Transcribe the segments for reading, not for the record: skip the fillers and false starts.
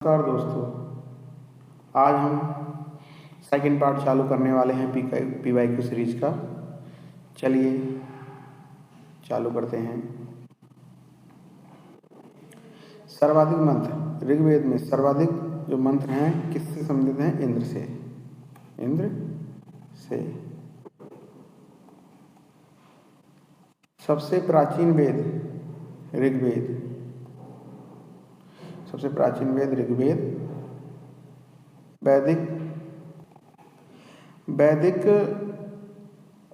नमस्कार दोस्तों, आज हम सेकंड पार्ट चालू करने वाले हैं PYQ सीरीज का। चलिए चालू करते हैं। सर्वाधिक मंत्र ऋग्वेद में सर्वाधिक जो मंत्र हैं किससे संबंधित हैं? इंद्र से। इंद्र से। सबसे प्राचीन वेद ऋग्वेद। सबसे प्राचीन वेद ऋग्वेद। वैदिक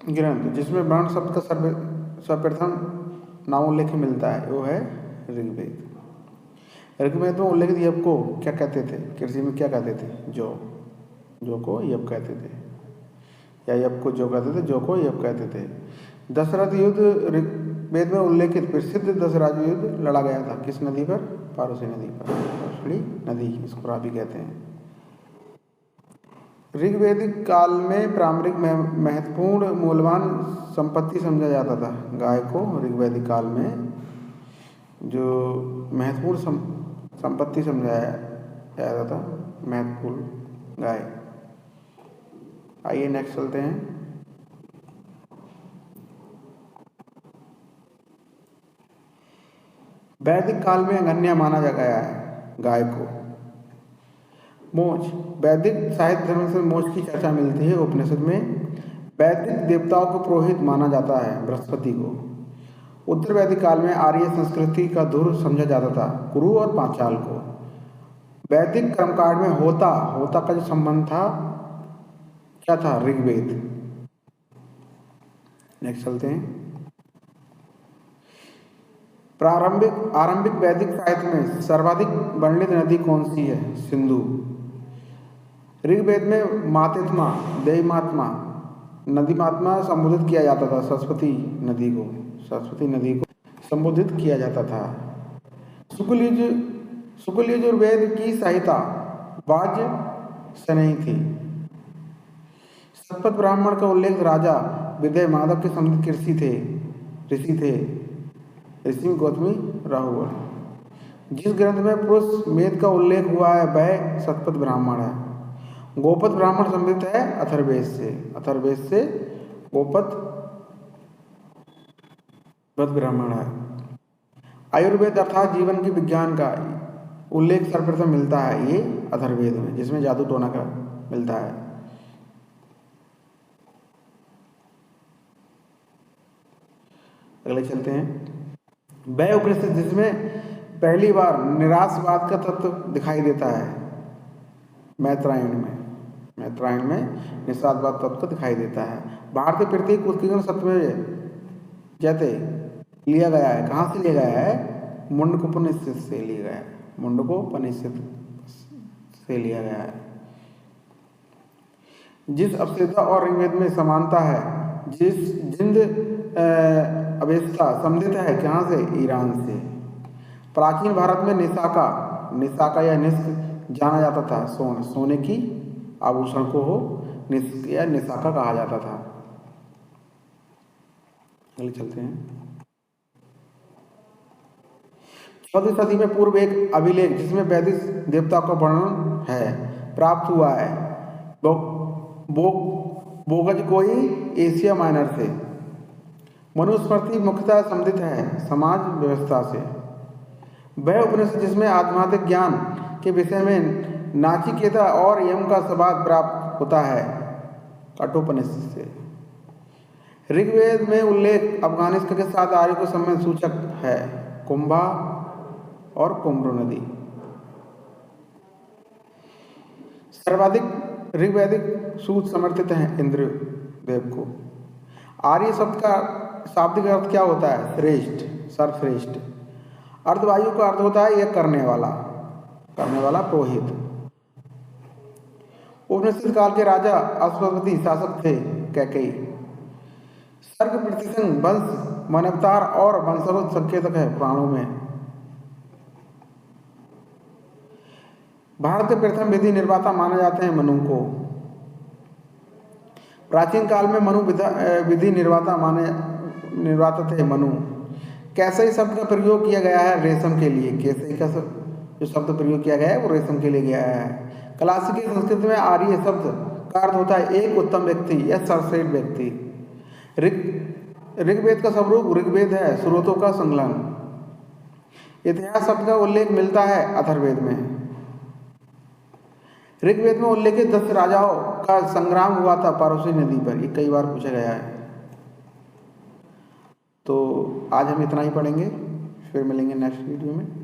ग्रंथ जिसमें वर्ण शब्द का सर्वप्रथम नामोल्लेख मिलता है वो है ऋग्वेद। ऋग्वेद में उल्लेखित यज्ञ को क्या कहते थे? कृषि में क्या कहते थे? जो को यज्ञ कहते थे, या यज्ञ को जो कहते थे, जो को यज्ञ कहते थे। दशरथ युद्ध ऋग्वेद में उल्लेखित प्रसिद्ध दशरथ युद्ध लड़ा गया था किस नदी पर? पारसी नदी पर। पारसी नदी इसको रावी कहते हैं। ऋग्वैदिक काल में प्रारंभिक महत्वपूर्ण मूल्यवान संपत्ति समझा जाता था गाय को। ऋग्वैदिक काल में जो महत्वपूर्ण संपत्ति समझाया जाता था, महत्वपूर्ण गाय। आइए नेक्स्ट चलते हैं। वैदिक काल में अनन्य माना गया है गाय को। मोक्ष। वैदिक साहित्य धर्म से मोक्ष की चर्चा मिलती है उपनिषद में। वैदिक देवताओं को पुरोहित माना जाता है बृहस्पति को। उत्तर वैदिक काल में आर्य संस्कृति का धुर समझा जाता था कुरु और पांचाल को। वैदिक कर्मकांड में होता का जो संबंध था क्या था? ऋग्वेद। नेक्स्ट चलते हैं। आरंभिक वैदिक साहित्य में सर्वाधिक वर्णित नदी कौन सी है? सिंधु। ऋग्वेद में मातेत्मा, देयमात्मा, नदीमात्मा संबोधित किया जाता था। सरस्वती नदी को संबोधित किया जाता था। शुक्ल यजुर्वेद की संहिता वाज्य से नहीं थी। शतपथ ब्राह्मण का उल्लेख राजा विदय माधव के संबंधित ऋषि थे। ऋषि गौतमी राहुल। जिस ग्रंथ में पुरुष मेद का उल्लेख हुआ है वह शतपथ ब्राह्मण है। गोपद ब्राह्मण संबंधित है अथर्ववेद से गोपद ब्राह्मण है। आयुर्वेद अर्थात जीवन के विज्ञान का उल्लेख सर्वप्रथम मिलता है ये अथर्ववेद में, जिसमें जादू टोना का मिलता है। अगले चलते हैं। वह उपनिषद जिसमें पहली बार निराशवाद का तत्व दिखाई देता है मैत्रायण में निराशवाद तत्व दिखाई देता है। भारतीय प्रतीक उत्कीर्ण सत्य जैसे लिया गया है। कहाँ से लिया गया है? मुंडकोपनिषद से लिया गया है। मुंडकोपनिषद से लिया गया है। जिस अवशेषता और ऋग्वेद में समानता है, जिंद अवेस्ता संबंधित है कहाँ से? ईरान से। प्राचीन भारत में निशाका या निष्क जाना जाता था। सोने की आभूषण को निष्क या निशाका कहा जाता था। चलिए चलते हैं। 14वीं सदी में पूर्व एक अभिलेख जिसमें वैदिक देवता का वर्णन है प्राप्त हुआ है बोगज कोई एशिया माइनर से। मनुस्मृति मुख्यतः संबंधित है समाज व्यवस्था से। वह उपनिषद जिसमें आध्यात्मिक ज्ञान के विषय में नाचिकेता और यम का संवाद प्राप्त होता है कठोपनिषद से। ऋग्वेद में उल्लेख अफगानिस्तान के साथ आर्य को संबंध सूचक है कुंभा और कुम्रू नदी। सर्वाधिक ऋग्वैदिक सूत समर्थित हैं इंद्र देव को। आर्य शब्द का शाब्दिक अर्थ क्या होता है? श्रेष्ठ, सर्वश्रेष्ठ। अर्धवायु का अर्थ होता है यह करने वाला पुरोहित। उपनिषद काल के राजा अश्वपति शासक थे कैकेयी। सर्ग प्रतिसंग वंश मानवतार और वंशवत संकेतक है पुराणों में। भारत के प्रथम विधि निर्माता माने जाते हैं मनु को। प्राचीन काल में मनु विधि निर्माता थे मनु। कैसे शब्द का प्रयोग किया गया है रेशम के लिए? कैसे का जो शब्द प्रयोग किया गया है वो रेशम के लिए गया है। क्लासिकल संस्कृत में आर्य शब्द का अर्थ होता है एक उत्तम व्यक्ति या सर्वश्रेष्ठ व्यक्ति। ऋग्वेद का स्वरूप ऋग्वेद है, स्रोतों का संकलन। इतिहास शब्द का उल्लेख मिलता है अथर्ववेद में। ऋग्वेद में उल्लेखित 10 राजाओं का संग्राम हुआ था पारसी नदी पर, ये कई बार पूछा गया है। तो आज हम इतना ही पढ़ेंगे, फिर मिलेंगे नेक्स्ट वीडियो में।